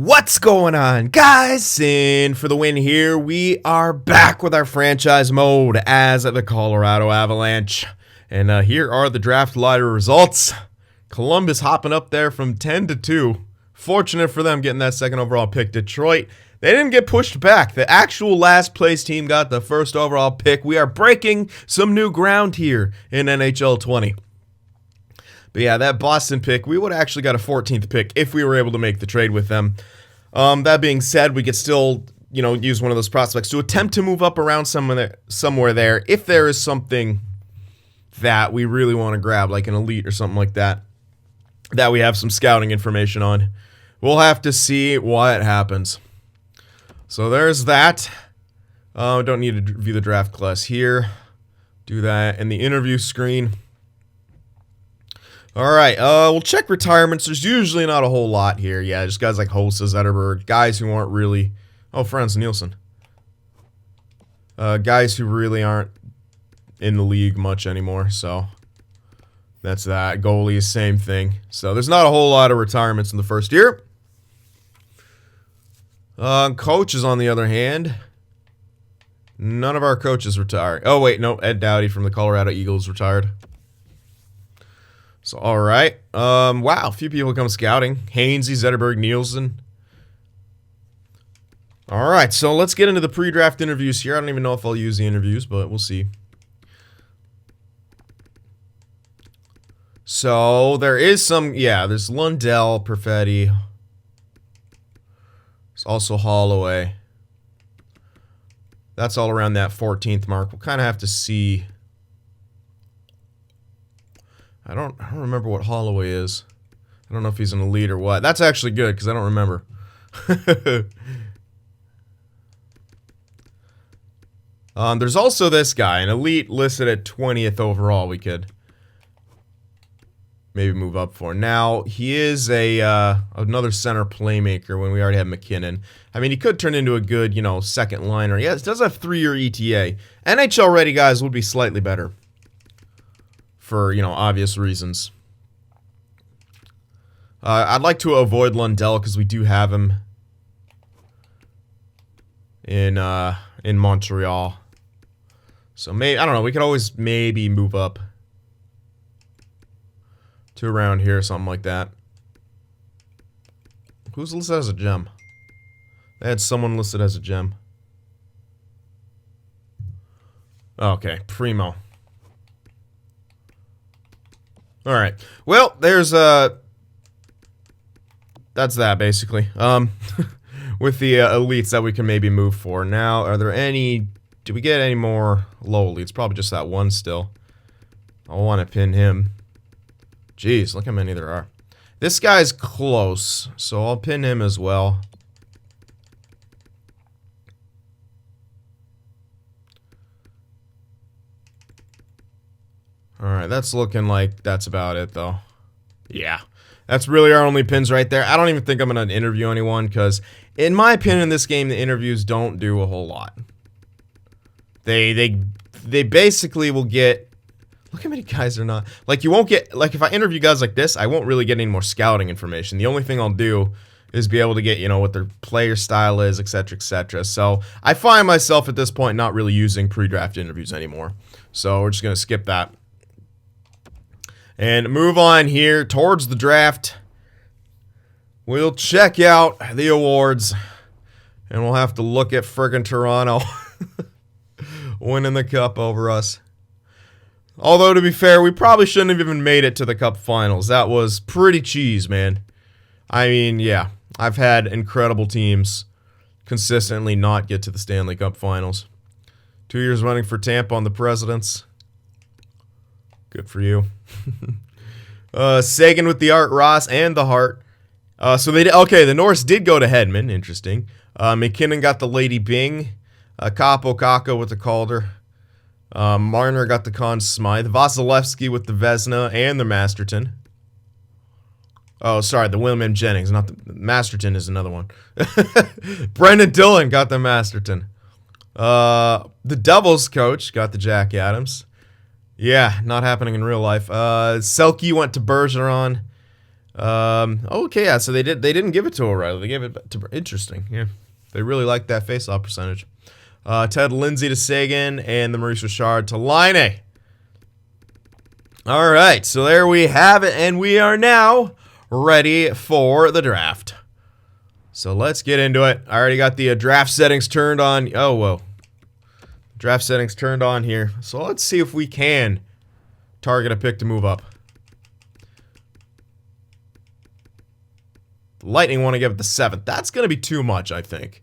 What's going on, guys? Cyn for the win here. We are back with our franchise mode as the Colorado Avalanche. And here are the draft lottery results. Columbus hopping up there from 10-2. Fortunate for them getting that second overall pick. Detroit, they didn't get pushed back. The actual last place team got the first overall pick. We are breaking some new ground here in NHL 20. But yeah, that Boston pick, we would have actually got a 14th pick if we were able to make the trade with them. That being said, we could still, use one of those prospects to attempt to move up around somewhere there if there is something that we really want to grab, like an elite or something like that we have some scouting information on. We'll have to see what happens. So there's that. Don't need to view the draft class here. Do that in the interview screen. All right, we'll check retirements. There's usually not a whole lot here. Yeah, just guys like Hossa, Zetterberg, guys who aren't really... Oh, Frans Nielsen. Guys who really aren't in the league much anymore, so that's that. Goalies, same thing. So there's not a whole lot of retirements in the first year. Coaches, on the other hand, none of our coaches retired. Oh, wait, no, Ed Dowdy from the Colorado Eagles retired. So, all right. Wow, a few people come scouting. Hainsey, Zetterberg, Nielsen. All right, so let's get into the pre-draft interviews here. I don't even know if I'll use the interviews, but we'll see. So, there is some, there's Lundell, Perfetti. There's also Holloway. That's all around that 14th mark. We'll kind of have to see. I don't remember what Holloway is. I don't know if he's an elite or what. That's actually good because I don't remember. There's also this guy, an elite listed at 20th overall. We could maybe move up for. Now he is another center playmaker when we already have McKinnon. I mean, he could turn into a good second liner. Yeah, it does have 3-year ETA. NHL ready guys would be slightly better. For, obvious reasons. I'd like to avoid Lundell because we do have him in Montreal. So, maybe, I don't know, we could always maybe move up to around here or something like that. Who's listed as a gem? They had someone listed as a gem. Okay, Primo. All right. Well, there's that's that basically. With the elites that we can maybe move for. Now, are there any? Do we get any more low elites? Probably just that one still. I want to pin him. Jeez, look how many there are. This guy's close, so I'll pin him as well. Alright, that's looking like that's about it, though. Yeah, that's really our only pins right there. I don't even think I'm going to interview anyone, because in my opinion, in this game, the interviews don't do a whole lot. They basically will get... Look how many guys are not... Like, you won't get... Like, if I interview guys like this, I won't really get any more scouting information. The only thing I'll do is be able to get, what their player style is, etc., etc. So, I find myself at this point not really using pre-draft interviews anymore. So, we're just going to skip that. And move on here towards the draft. We'll check out the awards. And we'll have to look at friggin' Toronto winning the cup over us. Although, to be fair, we probably shouldn't have even made it to the Cup Finals. That was pretty cheese, man. I mean, yeah. I've had incredible teams consistently not get to the Stanley Cup Finals. 2 years running for Tampa on the Presidents. Good for you. Sagan with the Art Ross and the Hart. So they okay, the Norse did go to Hedman. Interesting. McKinnon got the Lady Bing. Capo Caco with the Calder. Marner got the Conn Smythe. Vasilevsky with the Vesna and the Masterton. Oh, sorry, the William M. Jennings. Not the Masterton is another one. Brendan Dillon got the Masterton. The Devils coach got the Jack Adams. Yeah, not happening in real life. Selke went to Bergeron. Okay, yeah. So they didn't give it to O'Reilly. They gave it to. Interesting. Yeah, they really liked that faceoff percentage. Ted Lindsay to Sagan and the Maurice Richard to Laine. All right, so there we have it, and we are now ready for the draft. So let's get into it. I already got the draft settings turned on. Oh, whoa. Draft settings turned on here. So let's see if we can target a pick to move up. Lightning want to give it the 7th. That's going to be too much, I think,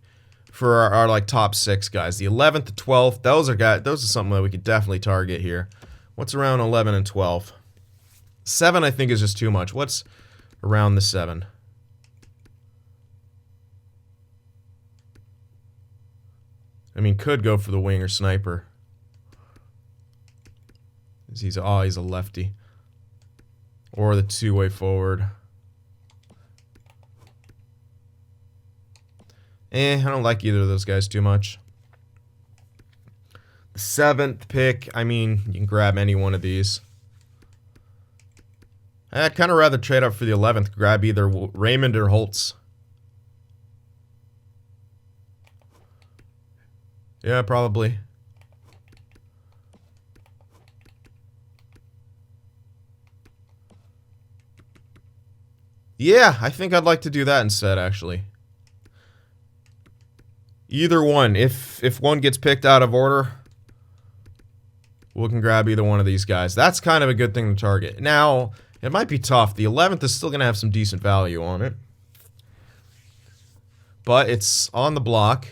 for our like top 6 guys. The 11th to 12th, those are something that we could definitely target here. What's around 11 and 12? 7, I think, is just too much. What's around the 7? I mean, could go for the wing or sniper. He's a lefty. Or the two-way forward. I don't like either of those guys too much. The 7th pick, I mean, you can grab any one of these. I'd kind of rather trade up for the 11th, grab either Raymond or Holtz. Yeah, probably. Yeah, I think I'd like to do that instead, actually. Either one. If one gets picked out of order, we can grab either one of these guys. That's kind of a good thing to target. Now, it might be tough. The 11th is still going to have some decent value on it. But it's on the block.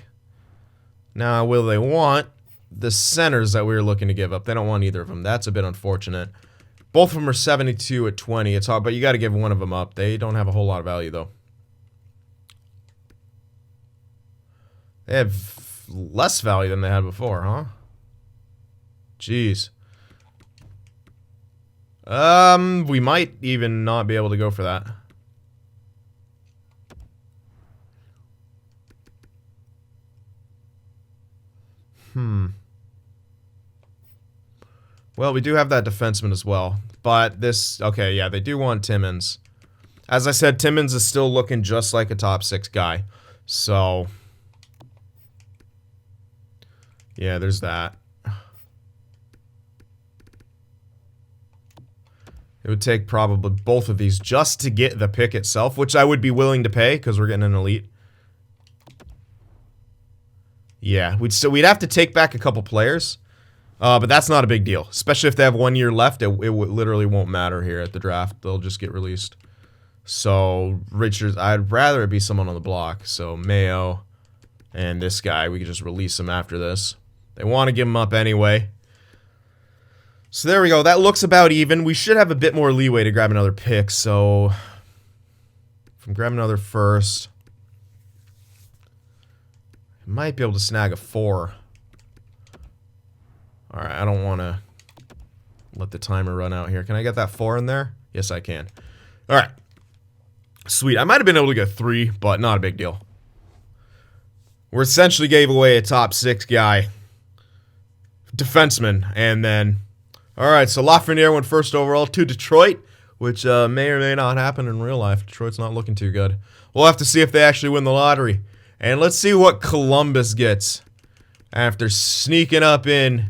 Now, will they want the centers that we were looking to give up? They don't want either of them. That's a bit unfortunate. Both of them are 72 at 20. It's hard, but you got to give one of them up. They don't have a whole lot of value, though. They have less value than they had before, huh? Jeez. We might even not be able to go for that. Well, we do have that defenseman as well. But this... Okay, yeah, they do want Timmins. As I said, Timmins is still looking just like a top 6 guy. So... yeah, there's that. It would take probably both of these just to get the pick itself, which I would be willing to pay because we're getting an elite. Yeah, we'd have to take back a couple players, but that's not a big deal. Especially if they have 1 year left, it literally won't matter here at the draft. They'll just get released. So Richards, I'd rather it be someone on the block. So Mayo and this guy, we could just release him after this. They want to give him up anyway. So there we go. That looks about even. We should have a bit more leeway to grab another pick. So if I'm grabbing another first, I might be able to snag a 4. Alright, I don't want to let the timer run out here. Can I get that 4 in there? Yes, I can. Alright. Sweet. I might have been able to get 3, but not a big deal. We essentially gave away a top 6 guy. Defenseman, and then alright, so Lafreniere went first overall to Detroit, which may or may not happen in real life. Detroit's not looking too good. We'll have to see if they actually win the lottery. And let's see what Columbus gets after sneaking up in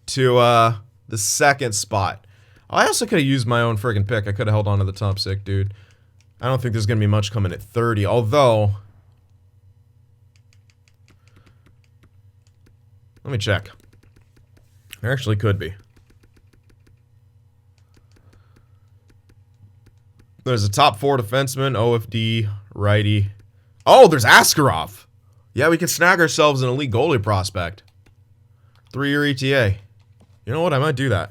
to the 2nd spot. I also could have used my own friggin' pick. I could have held on to the top 6, dude. I don't think there's going to be much coming at 30, although... let me check. There actually could be. There's a top 4 defenseman, OFD, righty. Oh, there's Askarov. Yeah, we could snag ourselves an elite goalie prospect. 3-year ETA. You know what? I might do that.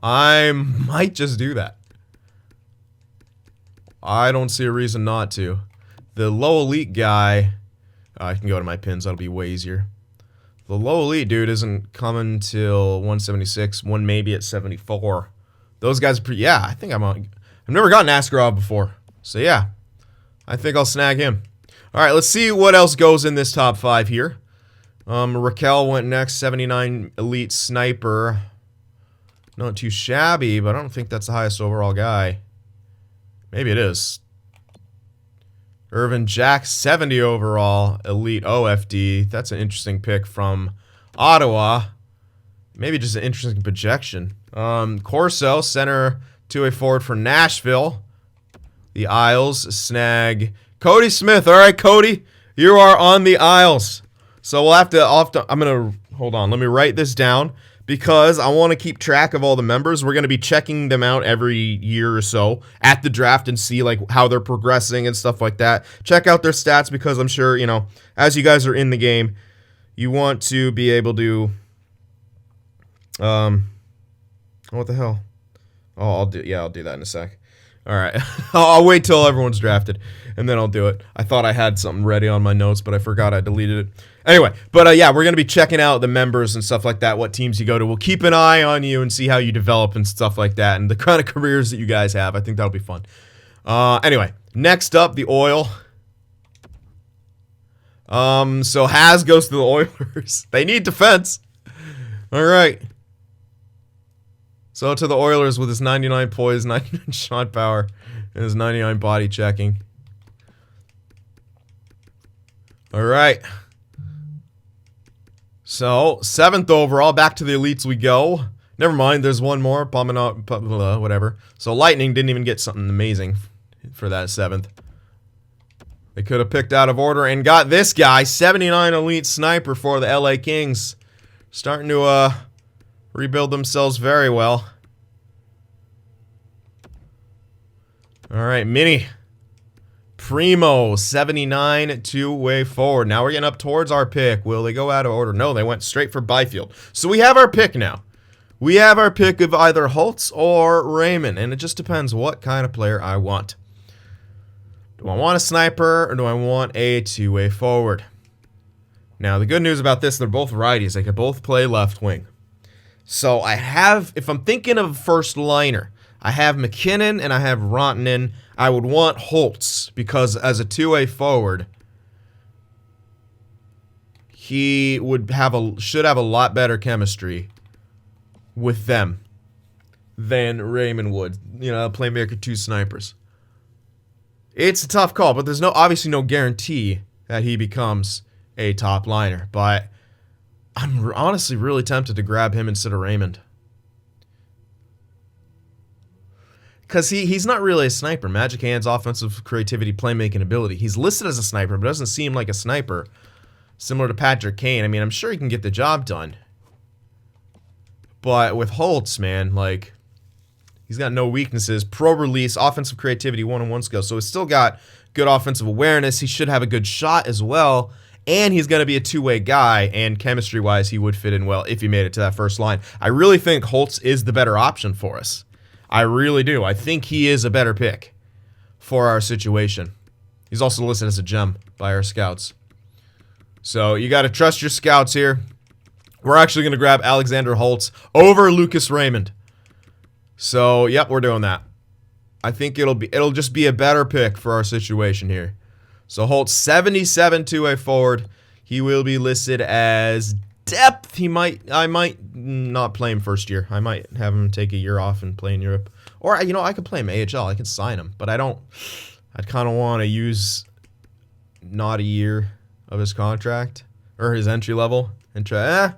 I might just do that. I don't see a reason not to. The low elite guy... I can go to my pins. That'll be way easier. The low elite dude isn't coming till 176. One maybe at 74. Those guys are pretty... yeah, I think I'm on... I've never gotten Askarov before. So yeah, I think I'll snag him. Alright, let's see what else goes in this top 5 here. Raquel went next. 79 elite sniper. Not too shabby, but I don't think that's the highest overall guy. Maybe it is. Irvin Jack, 70 overall, elite OFD. That's an interesting pick from Ottawa. Maybe just an interesting projection. Corso, center, two-way forward for Nashville. The Isles snag Cody Smith. All right, Cody, you are on the Isles. So we'll have to. I'm gonna hold on. Let me write this down because I want to keep track of all the members. We're gonna be checking them out every year or so at the draft and see like how they're progressing and stuff like that. Check out their stats because I'm sure as you guys are in the game, you want to be able to. What the hell? Oh, I'll do that in a sec. All right. I'll wait till everyone's drafted, and then I'll do it. I thought I had something ready on my notes, but I forgot I deleted it. Anyway, but yeah, we're going to be checking out the members and stuff like that, what teams you go to. We'll keep an eye on you and see how you develop and stuff like that, and the kind of careers that you guys have. I think that'll be fun. Anyway, next up, the Oil. So Has goes to the Oilers. They need defense. All right. So to the Oilers with his 99 poise, 99 shot power, and his 99 body checking. All right. So 7th overall, back to the elites we go. Never mind, there's one more. Whatever. So Lightning didn't even get something amazing for that 7th. They could have picked out of order and got this guy, 79 elite sniper for the LA Kings. Starting to rebuild themselves very well. All right, Mini. Primo, 79 two-way forward. Now we're getting up towards our pick. Will they go out of order? No, they went straight for Byfield. So we have our pick now. We have our pick of either Holtz or Raymond, and it just depends what kind of player I want. Do I want a sniper or do I want a two-way forward? Now, the good news about this, they're both righties. They can both play left wing. So I have, if I'm thinking of a first liner, I have McKinnon and I have Rantanen. I would want Holtz because as a two-way forward, he should have a lot better chemistry with them than Raymond would. Playmaker, two snipers. It's a tough call, but there's obviously no guarantee that he becomes a top liner. But I'm honestly really tempted to grab him instead of Raymond. Because he's not really a sniper. Magic Hands, offensive creativity, playmaking ability. He's listed as a sniper, but doesn't seem like a sniper. Similar to Patrick Kane. I mean, I'm sure he can get the job done. But with Holtz, man, like, he's got no weaknesses. Pro release, offensive creativity, one-on-one skills. So he's still got good offensive awareness. He should have a good shot as well. And he's going to be a two-way guy. And chemistry-wise, he would fit in well if he made it to that first line. I really think Holtz is the better option for us. I really do. I think he is a better pick for our situation. He's also listed as a gem by our scouts. So you got to trust your scouts here. We're actually going to grab Alexander Holtz over Lucas Raymond. So, yep, we're doing that. I think it'll just be a better pick for our situation here. So Holtz, 77 two-way forward. He will be listed as depth. I might not play him first year. I might have him take a year off and play in Europe. Or, I could play him AHL. I could sign him. But I'd kind of want to use not a year of his contract. Or his entry level. And try,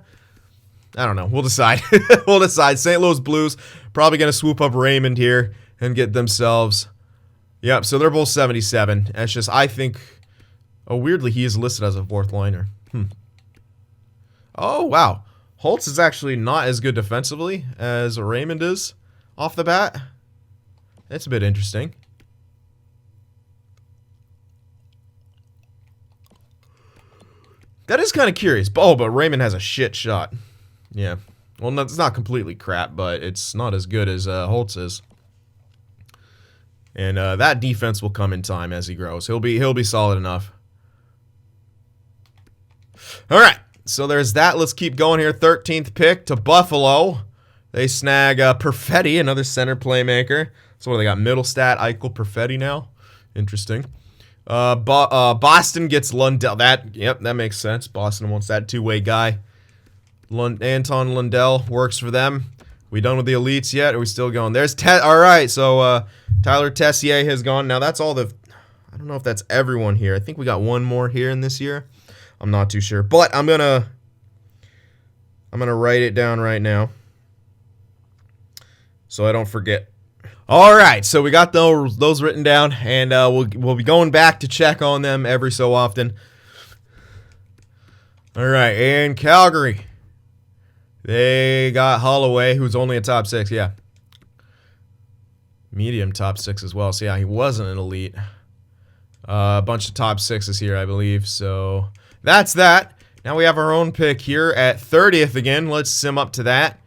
I don't know. We'll decide. We'll decide. St. Louis Blues probably going to swoop up Raymond here and get themselves. Yep, so they're both 77. It's just, I think, weirdly, he is listed as a fourth liner. Oh, wow. Holtz is actually not as good defensively as Raymond is off the bat. It's a bit interesting. That is kind of curious. Oh, but Raymond has a shit shot. Yeah. Well, no, it's not completely crap, but it's not as good as Holtz is. And that defense will come in time as he grows. He'll be solid enough. All right. So there's that. Let's keep going here. 13th pick to Buffalo. They snag Perfetti, another center playmaker. So what, they got Middlestat, Eichel, Perfetti now. Interesting. Boston gets Lundell. That makes sense. Boston wants that two-way guy. Anton Lundell works for them. We done with the elites yet? Are we still going? There's all right, so Tyler Tessier has gone. Now that's all the... I don't know if that's everyone here. I think we got one more here in this year. I'm not too sure. But I'm gonna write it down right now so I don't forget. All right, so we got those written down, and we'll be going back to check on them every so often. All right, and Calgary. They got Holloway, who's only a top 6, yeah. Medium top 6 as well. So, yeah, he wasn't an elite. A bunch of top 6s here, I believe. So, that's that. Now we have our own pick here at 30th again. Let's sim up to that.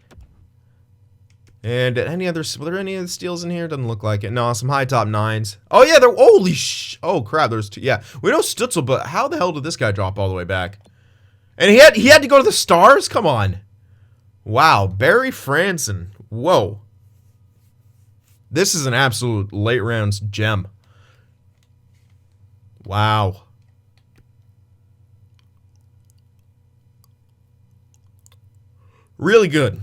And were there any other steals in here? Doesn't look like it. No, some high top 9s. Oh, yeah, holy oh, crap, there's 2. Yeah, we know Stutzel, but how the hell did this guy drop all the way back? And he had to go to the Stars? Come on. Wow, Barry Franson. Whoa. This is an absolute late rounds gem. Wow. Really good.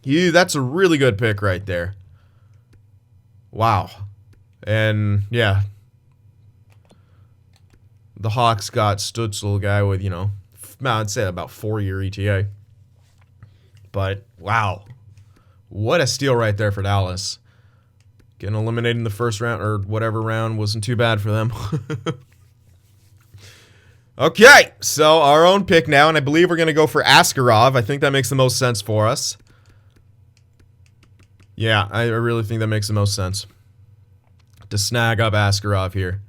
That's a really good pick right there. Wow. And, yeah. The Hawks got Stutzel, guy with, I'd say about 4-year ETA. But, wow. What a steal right there for Dallas. Getting eliminated in the first round, or whatever round, wasn't too bad for them. Okay, so our own pick now, and I believe we're going to go for Askarov. I think that makes the most sense for us. Yeah, I really think that makes the most sense. To snag up Askarov here.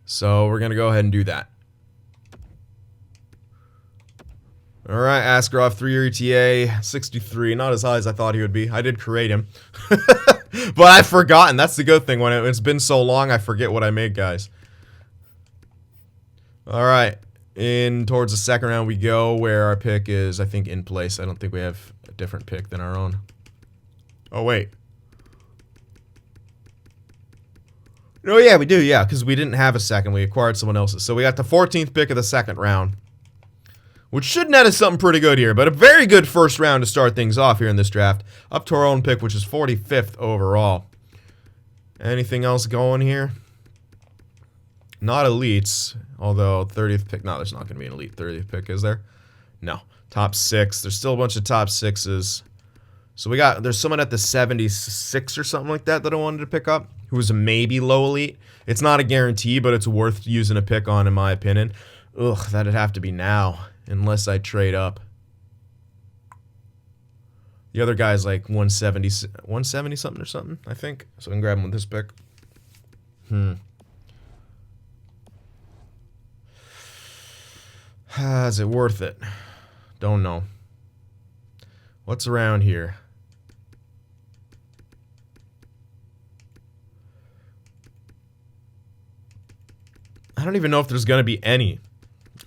So, we're going to go ahead and do that. Alright, Askarov, 3-year ETA, 63. Not as high as I thought he would be. I did create him. But I've forgotten. That's the good thing. When it's been so long, I forget what I made, guys. Alright. In towards the second round we go, where our pick is, I think, in place. I don't think we have a different pick than our own. Oh, wait. Oh, yeah, we do, yeah, because we didn't have a second. We acquired someone else's. So we got the 14th pick of the second round. Which should net us something pretty good here, but a very good first round to start things off here in this draft. Up to our own pick, which is 45th overall. Anything else going here? Not elites, although 30th pick. No, there's not going to be an elite 30th pick, is there? No. Top 6. There's still a bunch of top 6s. So there's someone at the 76 or something like that I wanted to pick up, who was a maybe low elite. It's not a guarantee, but it's worth using a pick on, in my opinion. Ugh, that'd have to be now. Unless I trade up. The other guy's like 170 something or something, I think. So I can grab him with this pick. Is it worth it? Don't know. What's around here? I don't even know if there's going to be any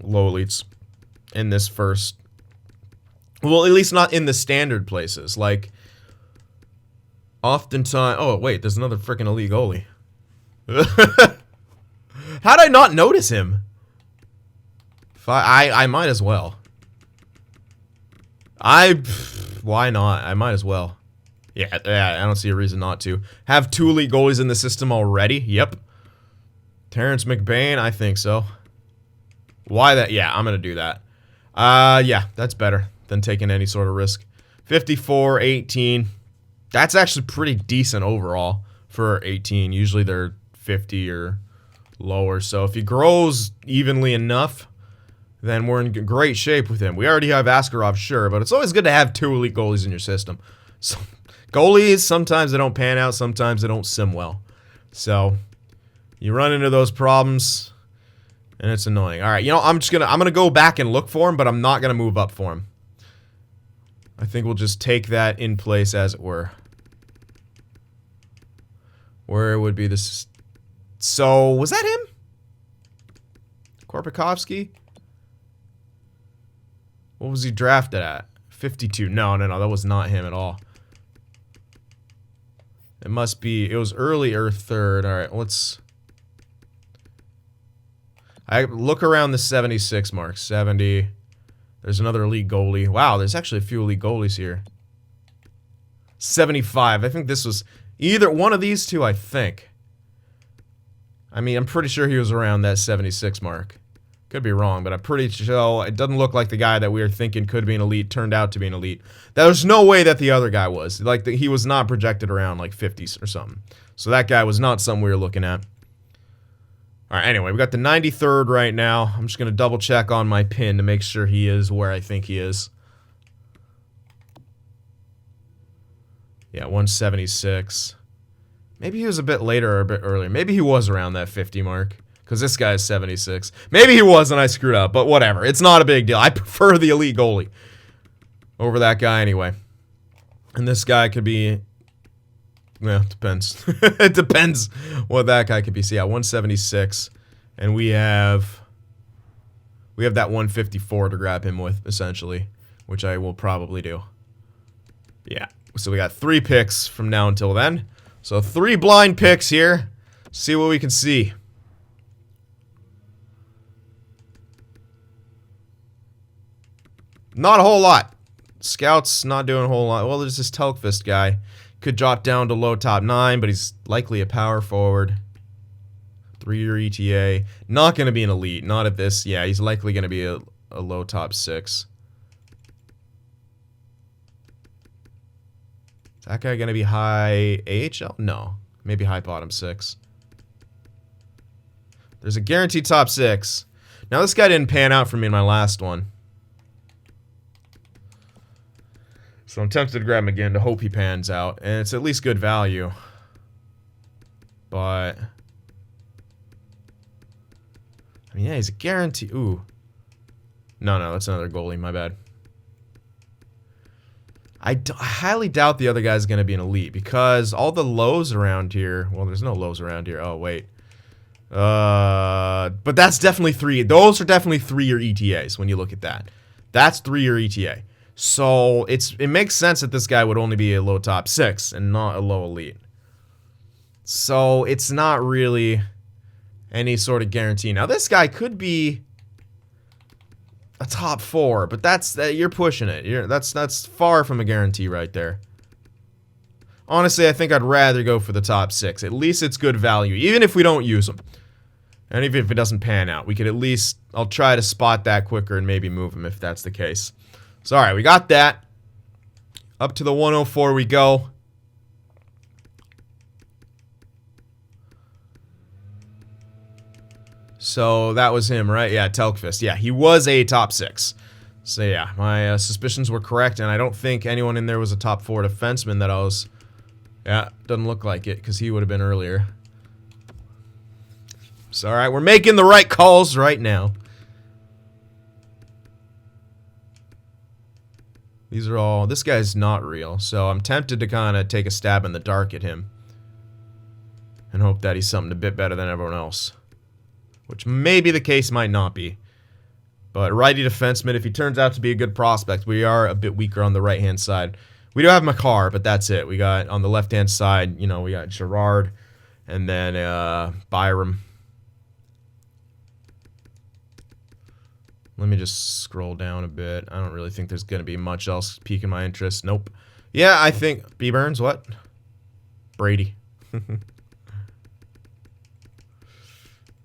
low elites in this first. Well, at least not in the standard places. Like, oftentimes... Oh, wait, there's another freaking elite goalie. How'd I not notice him? I might as well. Why not? I might as well. Yeah, I don't see a reason not to. Have 2 elite goalies in the system already? Yep. Terrence McBain? I think so. Why that? Yeah, I'm going to do that. Yeah, that's better than taking any sort of risk. 54, 18. That's actually pretty decent overall for 18. Usually they're 50 or lower. So if he grows evenly enough, then we're in great shape with him. We already have Askarov, sure, but it's always good to have 2 elite goalies in your system. So goalies, sometimes they don't pan out, sometimes they don't sim well. So you run into those problems, and it's annoying. All right, I'm gonna go back and look for him, but I'm not gonna move up for him. I think we'll just take that in place, as it were. Where would be this? So was that him? Korpikovsky? What was he drafted at? 52. No, that was not him at all. It must be. It was early or third. All right, I look around the 76 mark. 70. There's another elite goalie. Wow, there's actually a few elite goalies here. 75. I think this was either one of these two, I think. I mean, I'm pretty sure he was around that 76 mark. Could be wrong, but I'm pretty sure it doesn't look like the guy that we were thinking could be an elite turned out to be an elite. There's no way that the other guy was. Like, he was not projected around like 50s or something. So that guy was not something we were looking at. All right, anyway, we got the 93rd right now. I'm just going to double check on my pin to make sure he is where I think he is. Yeah, 176. Maybe he was a bit later or a bit earlier. Maybe he was around that 50 mark. Because this guy is 76. Maybe he was and I screwed up, but whatever. It's not a big deal. I prefer the elite goalie over that guy anyway. And this guy could be... Well, it depends. It depends what that guy could be. So yeah, 176. And we have that 154 to grab him with, essentially. Which I will probably do. Yeah. So we got 3 picks from now until then. So 3 blind picks here. See what we can see. Not a whole lot. Scouts not doing a whole lot. Well, there's this Telkvist guy. Could drop down to low top 9, but he's likely a power forward. 3-year ETA. Not going to be an elite. Not at this. Yeah, he's likely going to be a low top 6. Is that guy going to be high AHL? No. Maybe high bottom 6. There's a guaranteed top 6. Now, this guy didn't pan out for me in my last one. So I'm tempted to grab him again to hope he pans out. And it's at least good value. But... I mean, yeah, he's a guarantee. Ooh. No, that's another goalie. My bad. I highly doubt the other guy's going to be an elite. Because all the lows around here... Well, there's no lows around here. Oh, wait. But that's definitely 3. Those are definitely 3-year ETAs when you look at that. That's 3-year ETA. So it makes sense that this guy would only be a low top 6 and not a low elite. So it's not really any sort of guarantee. Now this guy could be a top 4, but you're pushing it. That's far from a guarantee right there. Honestly, I think I'd rather go for the top 6. At least it's good value, even if we don't use him. And even if it doesn't pan out, we could at least... I'll try to spot that quicker and maybe move him if that's the case. So, alright, we got that. Up to the 104 we go. So, that was him, right? Yeah, Telkvist. Yeah, he was a top 6. So, yeah, my suspicions were correct, and I don't think anyone in there was a top 4 defenseman that I was... Yeah, doesn't look like it, because he would have been earlier. So, alright, we're making the right calls right now. These are all... This guy's not real, so I'm tempted to kind of take a stab in the dark at him. And hope that he's something a bit better than everyone else. Which may be the case, might not be. But righty defenseman, if he turns out to be a good prospect, we are a bit weaker on the right-hand side. We do have Makar, but that's it. We got, on the left-hand side, you know, we got Gerard, and then Byram. Let me just scroll down a bit. I don't really think there's going to be much else piquing my interest. Nope. Yeah, I think... B. Burns, what? Brady.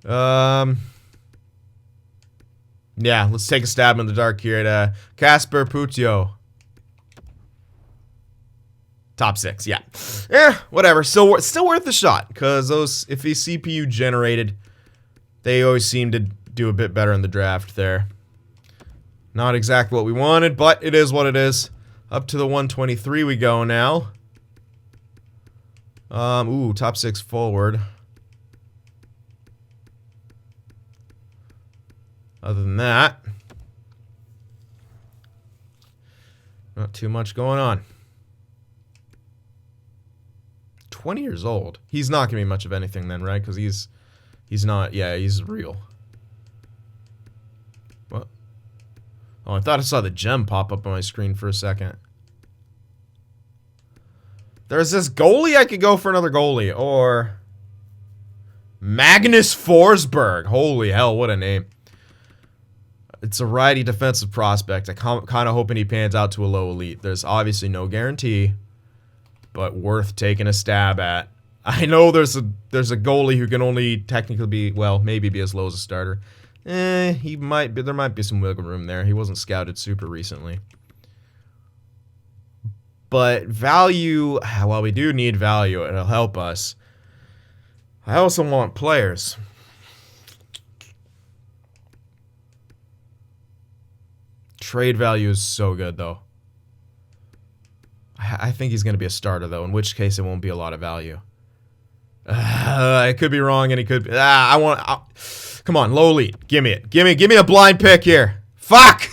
Yeah, let's take a stab in the dark here at Casper Putio. Top 6, yeah. Whatever. Still worth the shot. Because those, if he's CPU generated, they always seem to do a bit better in the draft there. Not exactly what we wanted, but it is what it is. Up to the 123 we go now. Ooh, top 6 forward. Other than that, not too much going on. 20 years old. He's not going to be much of anything then, right? Because he's not, yeah, he's real. What? Oh, I thought I saw the gem pop up on my screen for a second. There's this goalie. I could go for another goalie. Or Magnus Forsberg. Holy hell, what a name. It's a righty defensive prospect. I'm kind of hoping he pans out to a low elite. There's obviously no guarantee. but worth taking a stab at. I know there's a goalie who can only technically be, well, maybe be as low as a starter. He might be. There might be some wiggle room there. He wasn't scouted super recently. But value, well, we do need value. It'll help us. I also want players. Trade value is so good, though. I think he's going to be a starter, though, in which case it won't be a lot of value. I could be wrong, and he could be... come on, low lead. Give me it. Give me a blind pick here. Fuck!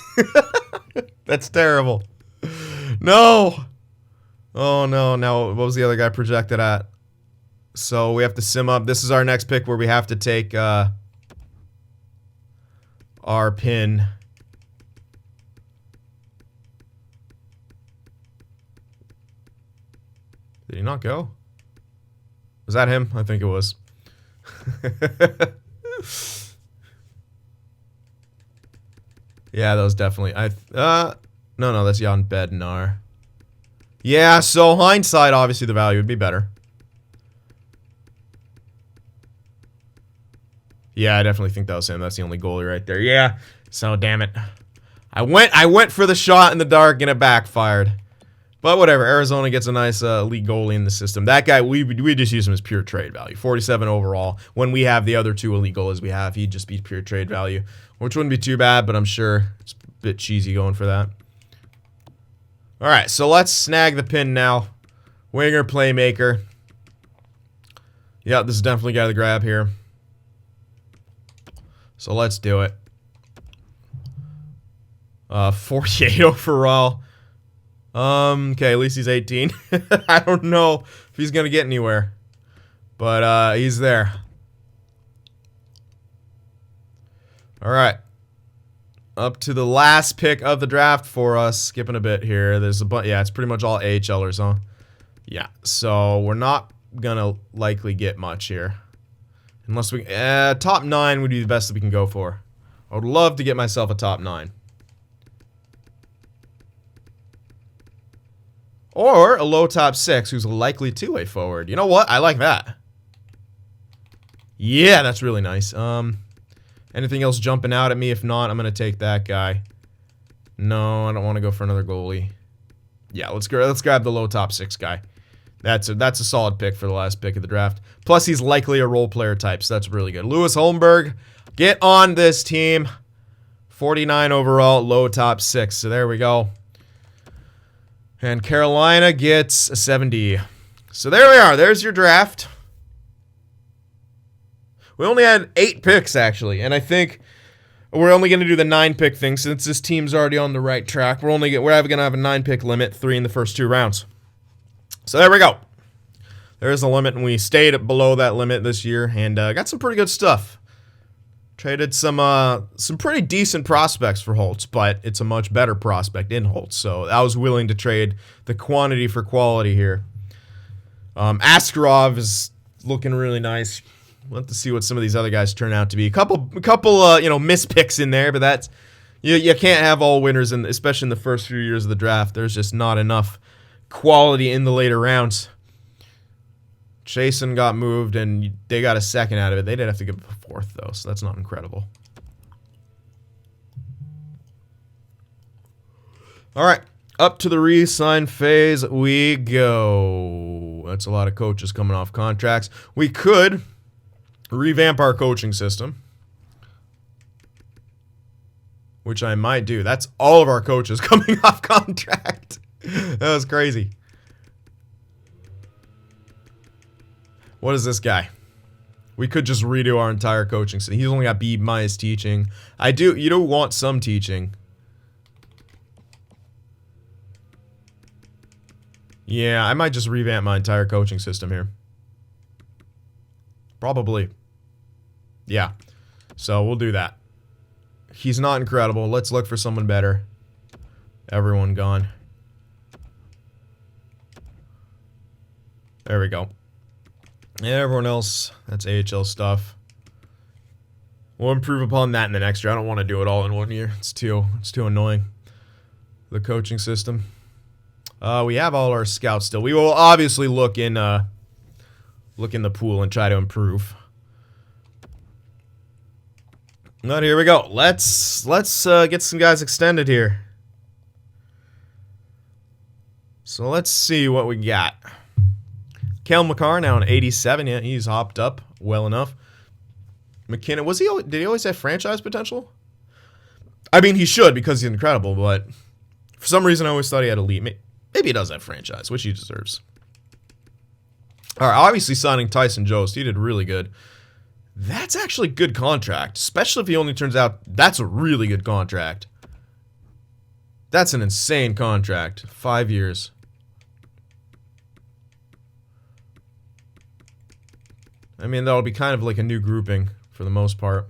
That's terrible. No! Oh, no. Now, what was the other guy projected at? So, we have to sim up. This is our next pick where we have to take our pin. Did he not go? Was that him? I think it was. Yeah, that was definitely... No, that's Jan Bednar. Yeah, so hindsight, obviously the value would be better. Yeah, I definitely think that was him. That's the only goalie right there. Yeah, so damn it. I went for the shot in the dark and it backfired. But whatever, Arizona gets a nice elite goalie in the system. That guy, we just use him as pure trade value. 47 overall. When we have the other two elite goalies we have, he'd just be pure trade value. Which wouldn't be too bad, but I'm sure it's a bit cheesy going for that. Alright, so let's snag the pin now. Winger, playmaker. Yeah, this is definitely got to grab here. So let's do it. 48 overall. Okay, at least he's 18. I don't know if he's gonna get anywhere. But, he's there. Alright. Up to the last pick of the draft for us. Skipping a bit here. There's a bunch, yeah, it's pretty much all AHLers, huh? Yeah, so we're not gonna likely get much here. Unless we, top 9 would be the best that we can go for. I would love to get myself a top 9. Or a low top 6 who's a likely two-way forward. You know what? I like that. Yeah, that's really nice. Anything else jumping out at me? If not, I'm going to take that guy. No, I don't want to go for another goalie. Yeah, let's grab the low top 6 guy. That's a solid pick for the last pick of the draft. Plus, he's likely a role player type, so that's really good. Louis Holmberg, get on this team. 49 overall, low top 6. So there we go. And Carolina gets a 70. So there we are. There's your draft. We only had 8 picks, actually. And I think we're only going to do the 9-pick thing since this team's already on the right track. We're going to have a 9-pick limit, 3 in the first 2 rounds. So there we go. There's the limit, and we stayed below that limit this year and got some pretty good stuff. Traded some pretty decent prospects for Holtz, but it's a much better prospect in Holtz. So I was willing to trade the quantity for quality here. Askarov is looking really nice. We'll have to see what some of these other guys turn out to be. A couple mispicks in there, but that's you can't have all winners, especially in the first few years of the draft. There's just not enough quality in the later rounds. Chasen got moved, and they got a second out of it. They didn't have to give up a 4th, though, so that's not incredible. All right, up to the re-sign phase we go. That's a lot of coaches coming off contracts. We could revamp our coaching system, which I might do. That's all of our coaches coming off contract. That was crazy. What is this guy? We could just redo our entire coaching system. He's only got B- teaching. You do want some teaching. Yeah, I might just revamp my entire coaching system here. Probably. Yeah. So we'll do that. He's not incredible. Let's look for someone better. Everyone gone. There we go. Yeah, everyone else, that's AHL stuff. We'll improve upon that in the next year. I don't want to do it all in one year. It's too annoying. The coaching system. We have all our scouts still. We will obviously look in the pool and try to improve. But here we go. Let's get some guys extended here. So let's see what we got. Cale Makar now an 87. Yeah, he's hopped up well enough. McKinnon, did he always have franchise potential? I mean, he should because he's incredible, but for some reason I always thought he had elite. Maybe he does have franchise, which he deserves. All right, obviously signing Tyson Jost, he did really good. That's actually a good contract, especially if he only turns out that's a really good contract. That's an insane contract. 5 years. I mean, that'll be kind of like a new grouping for the most part.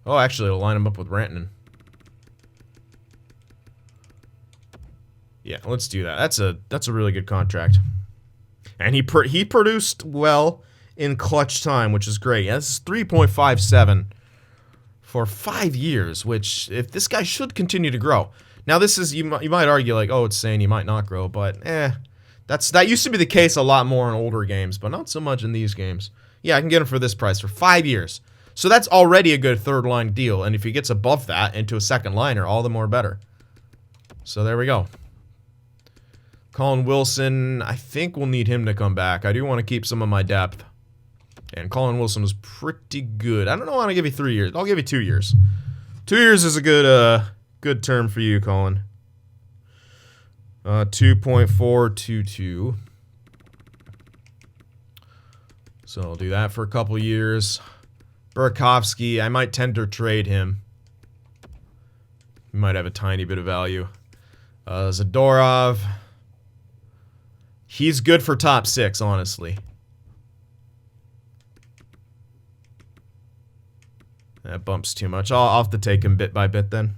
Oh, actually, it'll line him up with Rantanen. Yeah, let's do that. That's a really good contract. And he produced well in clutch time, which is great. Yeah, this is 3.57 for 5 years, which if this guy should continue to grow. Now this is you might argue like, oh, it's saying he might not grow, but that used to be the case a lot more in older games, but not so much in these games. Yeah, I can get him for this price for 5 years. So that's already a good third line deal, and if he gets above that into a second liner, all the more better. So there we go. Colin Wilson, I think we'll need him to come back. I do want to keep some of my depth. And Colin Wilson was pretty good. I don't know why I give you 3 years. I'll give you 2 years. 2 years is a good term for you, Colin. 2.422. So I'll do that for a couple years. Burakovsky, I might tender trade him. He might have a tiny bit of value. Zadorov. He's good for top 6, honestly. That bumps too much. I'll have to take him bit by bit then.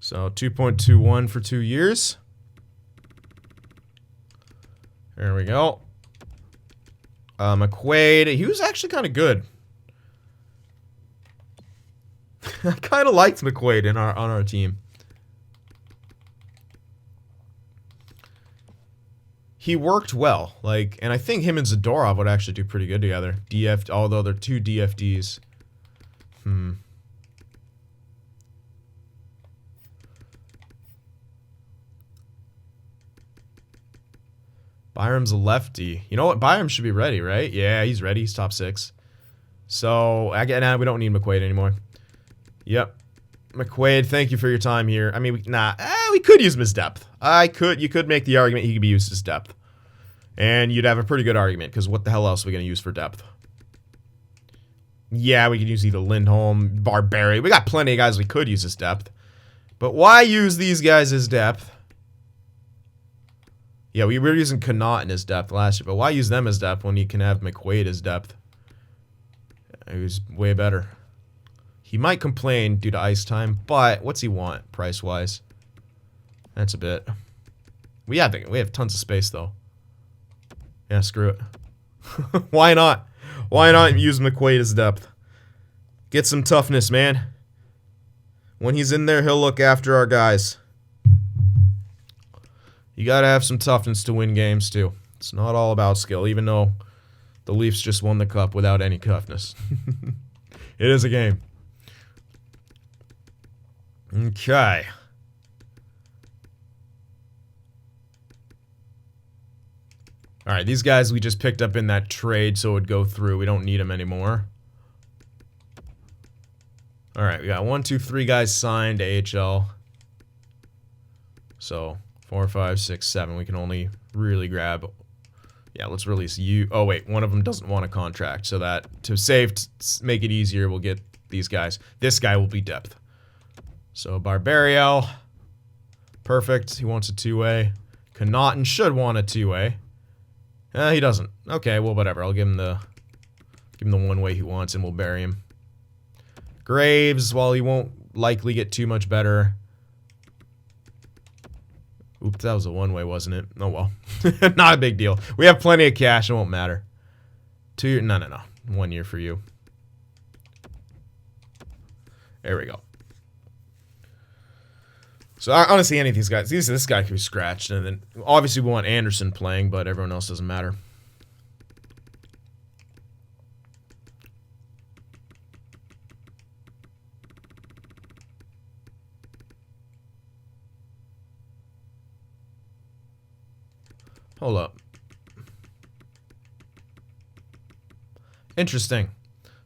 So 2.21 for 2 years. There we go. McQuaid, he was actually kind of good. I kind of liked McQuaid on our team. He worked well, and I think him and Zadorov would actually do pretty good together. Although they're 2 DFDs. Byram's a lefty. You know what? Byram should be ready, right? Yeah, he's ready. He's top 6. So, again, we don't need McQuaid anymore. Yep. McQuaid, thank you for your time here. I mean, we could use him as depth. You could make the argument he could be used as depth. And you'd have a pretty good argument, because what the hell else are we going to use for depth? Yeah, we could use either Lindholm, Barberi. We got plenty of guys we could use as depth. But why use these guys as depth? Yeah, we were using Connaughton as depth last year, but why use them as depth when you can have McQuaid as depth? He was way better. He might complain due to ice time, but what's he want price-wise? That's a bit. We have tons of space, though. Yeah, screw it. Why not? Why not use McQuaid as depth? Get some toughness, man. When he's in there, he'll look after our guys. You gotta have some toughness to win games, too. It's not all about skill, even though the Leafs just won the Cup without any toughness. It is a game. Okay. Alright, these guys we just picked up in that trade, so it would go through. We don't need them anymore. Alright, we got 1, 2, 3 guys signed to AHL. So 4, 5, 6, 7. We can only really grab. Yeah, let's release you. Oh wait, one of them doesn't want a contract, so that to make it easier, we'll get these guys. This guy will be depth. So Barberio, perfect. He wants a 2-way. Connaughton should want a 2-way. He doesn't. Okay, well whatever. I'll give him the 1-way he wants, and we'll bury him. Graves, while he won't likely get too much better. Oops, that was a 1-way, wasn't it? Oh well. Not a big deal. We have plenty of cash, it won't matter. 2 years, no. 1 year for you. There we go. So honestly, any of these guys, this guy could be scratched, and then obviously we want Anderson playing, but everyone else doesn't matter. Hold up. Interesting.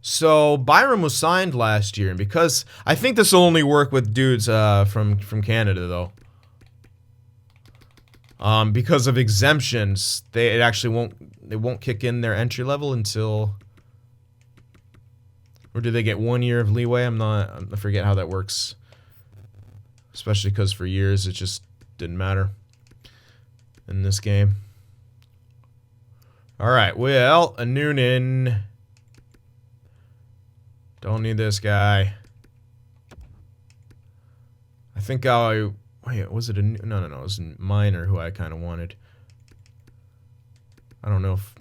So Byram was signed last year, and because I think this will only work with dudes from Canada though. Because of exemptions, they won't kick in their entry level until, or do they get 1 year of leeway? I forget how that works. Especially because for years it just didn't matter in this game. All right, well, a Noonan. Don't need this guy. I think wait, was it a... No, it was a minor who I kind of wanted. I don't know if...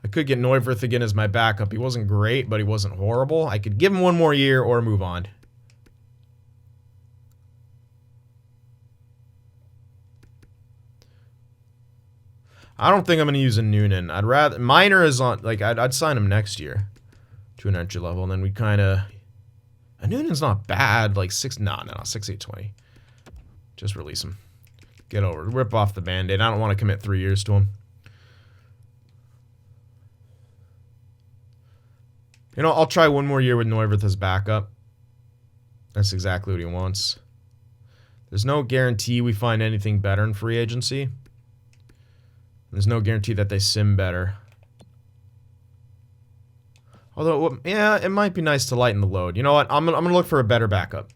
I could get Neuwirth again as my backup. He wasn't great, but he wasn't horrible. I could give him 1 more year or move on. I don't think I'm going to use a Noonan. I'd rather... Minor is on... Like, I'd sign him next year to an entry level, and then we'd kind of... A Noonan's not bad. Like, 6... No, 6, 8, 20. Just release him. Get over it. Rip off the Band-Aid. I don't want to commit 3 years to him. You know, I'll try 1 more year with Neuwirth as backup. That's exactly what he wants. There's no guarantee we find anything better in free agency. There's no guarantee that they sim better. Although, yeah, it might be nice to lighten the load. You know what? I'm gonna look for a better backup.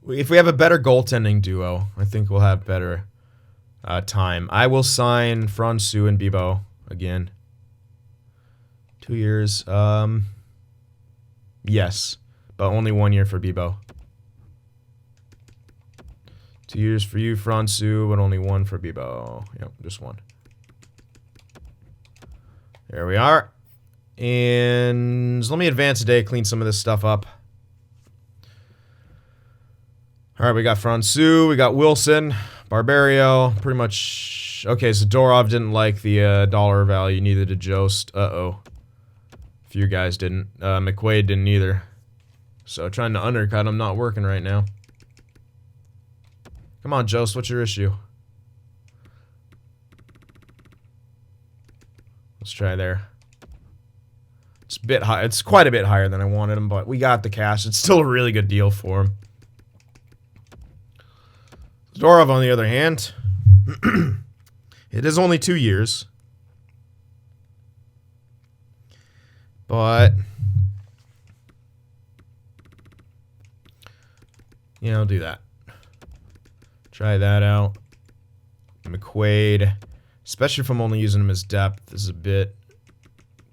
If we have a better goaltending duo, I think we'll have better time. I will sign Francouz and Bibeau again. 2 years. Yes, but only 1 year for Bibeau. 2 years for you, Francouz, but only 1 for Bibeau. Yep, just 1. There we are. And let me advance a day, clean some of this stuff up. All right, we got Francouz, we got Wilson, Barbario, pretty much. Okay, so Dorov didn't like the dollar value, neither did Jost. Uh-oh. A few guys didn't. McQuaid didn't either. So trying to undercut him, not working right now. Come on, Jost, what's your issue? Let's try there. It's a bit high. It's quite a bit higher than I wanted him, but we got the cash. It's still a really good deal for him. Dorov, on the other hand, it is only 2 years. But, yeah, I'll do that. Try that out. McQuaid, especially if I'm only using him as depth, this is a bit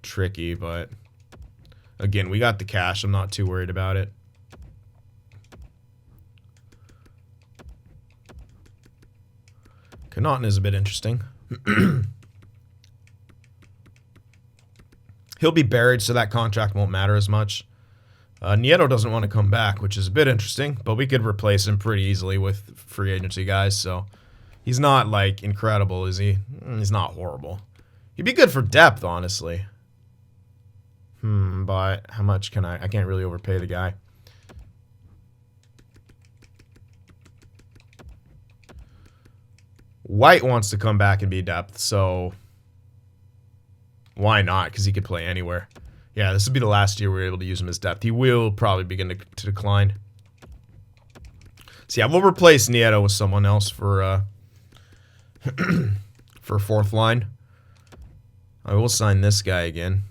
tricky, but again, we got the cash. I'm not too worried about it. Connaughton is a bit interesting. He'll be buried, so that contract won't matter as much. Nieto doesn't want to come back, which is a bit interesting, but we could replace him pretty easily with free agency guys, so he's not, like, incredible, is he? He's not horrible. He'd be good for depth, honestly. But how much can I can't really overpay the guy. White wants to come back and be depth, so why not? Because he could play anywhere. Yeah, this would be the last year we're able to use him as depth. He will probably begin to decline. So yeah, we'll replace Nieto with someone else for for fourth line. I will sign this guy again.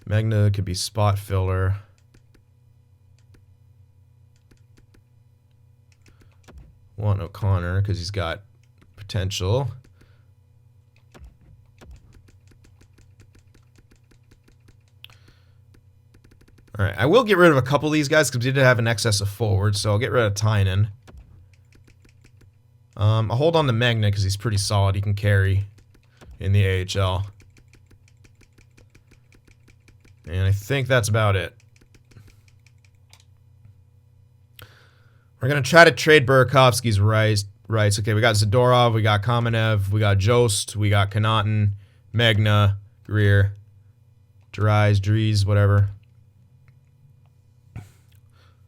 Magna could be spot filler. Want O'Connor because he's got potential. Alright, I will get rid of a couple of these guys because we did have an excess of forwards, so I'll get rid of Tynan. I'll hold on to Magna because he's pretty solid. He can carry in the AHL. And I think that's about it. We're going to try to trade Burakovsky's rights. Okay, we got Zadorov, we got Kamenev, we got Jost, we got Connaughton, Magna, Greer, Dries, whatever.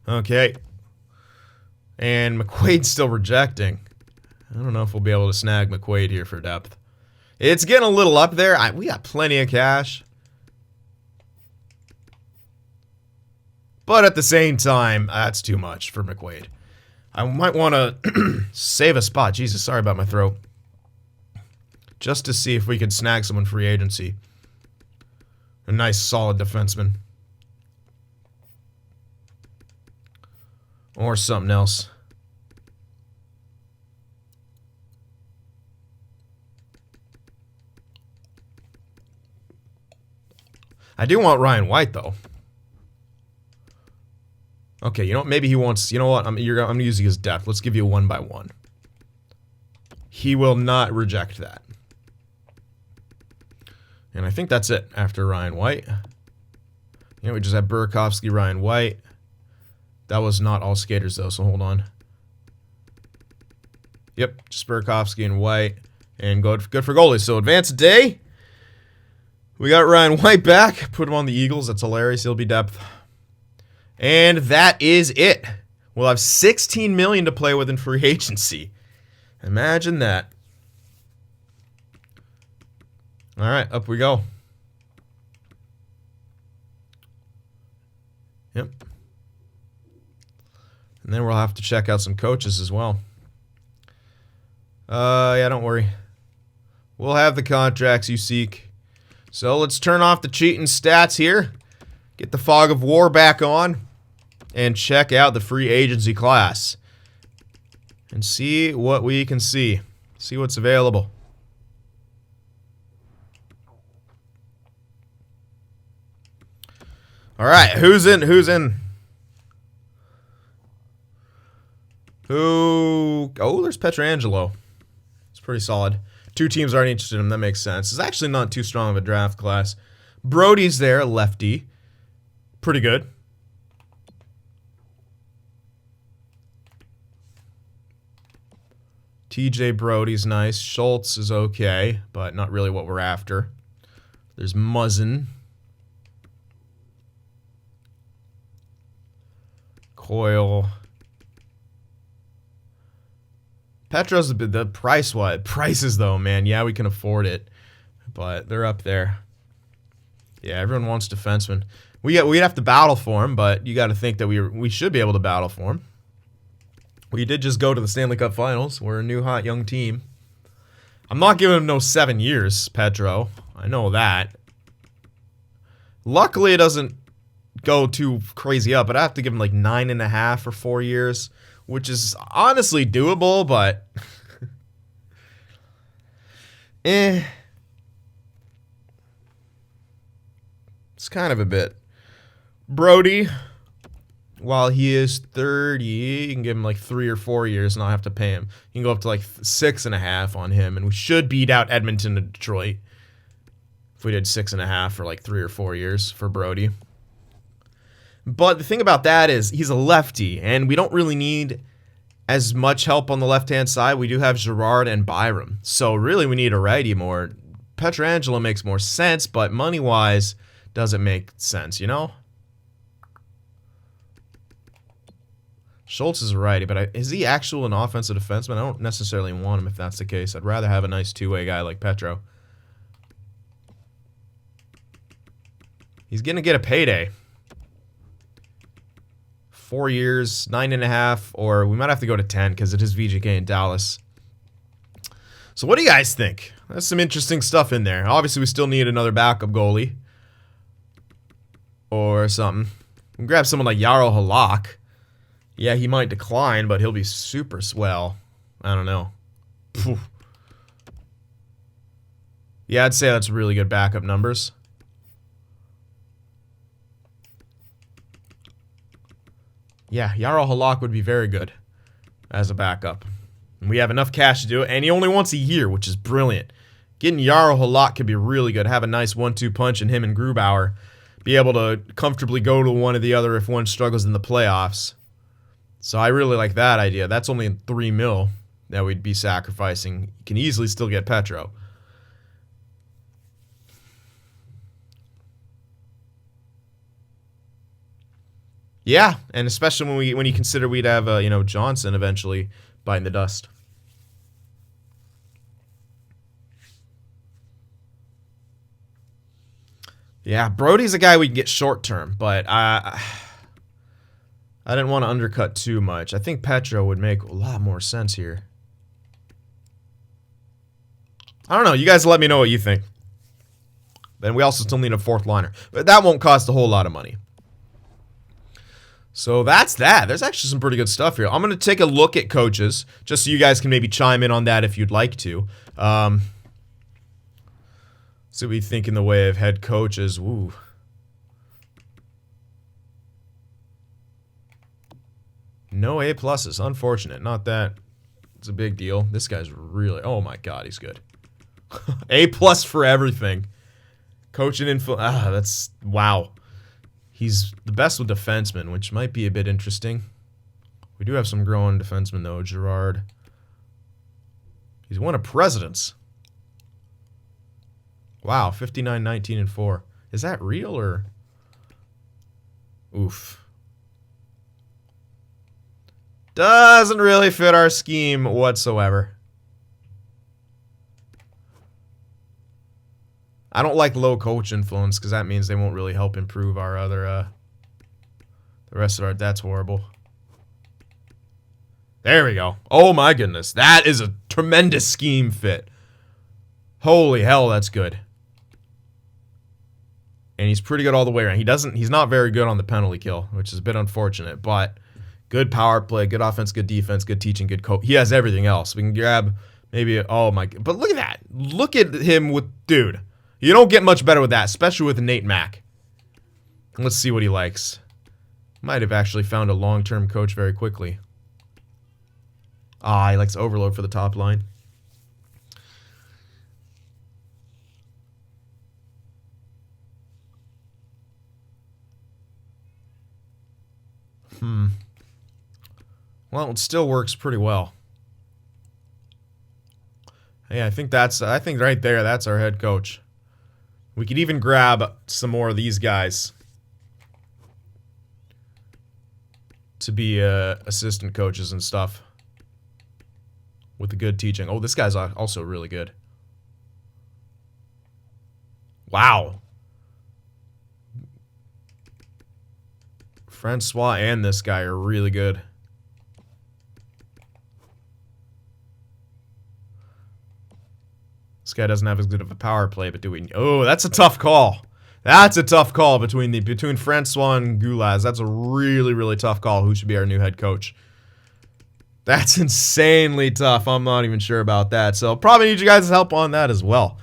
Okay. And McQuaid's still rejecting. I don't know if we'll be able to snag McQuaid here for depth. It's getting a little up there. We got plenty of cash. But at the same time, that's too much for McQuaid. I might want to save a spot. Jesus, sorry about my throat. Just to see if we could snag someone free agency. A nice, solid defenseman. Or something else. I do want Ryan White, though. Okay, you know what? Maybe he wants... You know what? I'm using his depth. Let's give you a 1-by-1. He will not reject that. And I think that's it after Ryan White. You know, we just have Burakovsky, Ryan White. That was not all skaters, though, so hold on. Yep, just Burakovsky and White. And good for goalies. So advance a day. We got Ryan White back. Put him on the Eagles. That's hilarious. He'll be depth. And that is it. We'll have $16 million to play with in free agency. Imagine that. All right, up we go. Yep. And then we'll have to check out some coaches as well. Yeah, don't worry. We'll have the contracts you seek. So let's turn off the cheating stats here. Get the fog of war back on. And check out the free agency class. And see what we can see. See what's available. Alright, who's in? Oh, there's Pietrangelo. It's pretty solid. 2 teams aren't interested in him. That makes sense. It's actually not too strong of a draft class. Brody's there, lefty. Pretty good. TJ Brody's nice. Schultz is okay, but not really what we're after. There's Muzzin. Coyle. Petro's the price what? Prices though, man. Yeah, we can afford it. But they're up there. Yeah, everyone wants defensemen. We'd have to battle for him, but you got to think that we should be able to battle for him. We did just go to the Stanley Cup Finals. We're a new hot young team. I'm not giving him no 7 years, Petro. I know that. Luckily, it doesn't go too crazy up, but I have to give him like 9.5 or 4 years, which is honestly doable, but it's kind of a bit. Brody, while he is 30, you can give him like 3 or 4 years and not have to pay him. You can go up to like 6.5 on him, and we should beat out Edmonton and Detroit if we did 6.5 for like 3 or 4 years for Brody. But the thing about that is he's a lefty, and we don't really need as much help on the left-hand side. We do have Girard and Byram. So really we need a righty more. Pietrangelo makes more sense, but money-wise doesn't make sense, you know? Schultz is a righty, but is he actually an offensive defenseman? I don't necessarily want him if that's the case. I'd rather have a nice two-way guy like Petro. He's going to get a payday. 4 years, 9.5, or we might have to go to 10 because it is VGK in Dallas. So what do you guys think? That's some interesting stuff in there. Obviously, we still need another backup goalie. Or something. We can grab someone like Jaro Halak. Yeah, he might decline, but he'll be super swell. I don't know. Phew. Yeah, I'd say that's really good backup numbers. Yeah, Jaro Halak would be very good as a backup. And we have enough cash to do it, and he only wants a year, which is brilliant. Getting Jarl Halak could be really good. Have a nice 1-2 punch in him and Grubauer. Be able to comfortably go to one or the other if one struggles in the playoffs. So I really like that idea. That's only $3 million that we'd be sacrificing. You can easily still get Petro. Yeah, and especially when you consider we'd have Johnson eventually biting the dust. Yeah, Brody's a guy we can get short term, but I didn't want to undercut too much. I think Petro would make a lot more sense here. I don't know. You guys let me know what you think. Then we also still need a fourth liner, but that won't cost a whole lot of money. So that's that. There's actually some pretty good stuff here. I'm going to take a look at coaches, just so you guys can maybe chime in on that if you'd like to. So we think in the way of head coaches. Woo. No A pluses. Unfortunate. Not that it's a big deal. This guy's really... Oh my god, he's good. A plus for everything. Coaching info... that's... Wow. He's the best with defensemen, which might be a bit interesting. We do have some growing defensemen, though. Gerard. He's won a President's. Wow, 59, 19, and 4. Is that real, or... Oof. Doesn't really fit our scheme whatsoever. I don't like low coach influence, because that means they won't really help improve our other, the rest of our... That's horrible. There we go. Oh my goodness. That is a tremendous scheme fit. Holy hell, that's good. And he's pretty good all the way around. He's not very good on the penalty kill, which is a bit unfortunate, but good power play, good offense, good defense, good teaching, good coach. He has everything else. We can grab maybe... Oh my... But look at that. Look at him with... Dude. You don't get much better with that, especially with Nate Mack. Let's see what he likes. Might have actually found a long-term coach very quickly. He likes overload for the top line. Well, it still works pretty well. Yeah, I think right there, that's our head coach. We could even grab some more of these guys to be assistant coaches and stuff with the good teaching. Oh, this guy's also really good. Wow. Francois and this guy are really good. This guy doesn't have as good of a power play, but do we... Oh, that's a tough call. That's a tough call between Francois and Gulaz. That's a really, really tough call. Who should be our new head coach? That's insanely tough. I'm not even sure about that. So probably need you guys' help on that as well.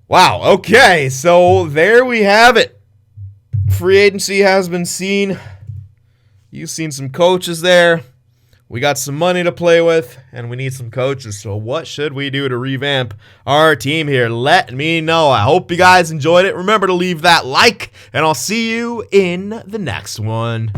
Wow. Okay. So there we have it. Free agency has been seen. You've seen some coaches there. We got some money to play with, and we need some coaches. So what should we do to revamp our team here? Let me know. I hope you guys enjoyed it. Remember to leave that like, and I'll see you in the next one.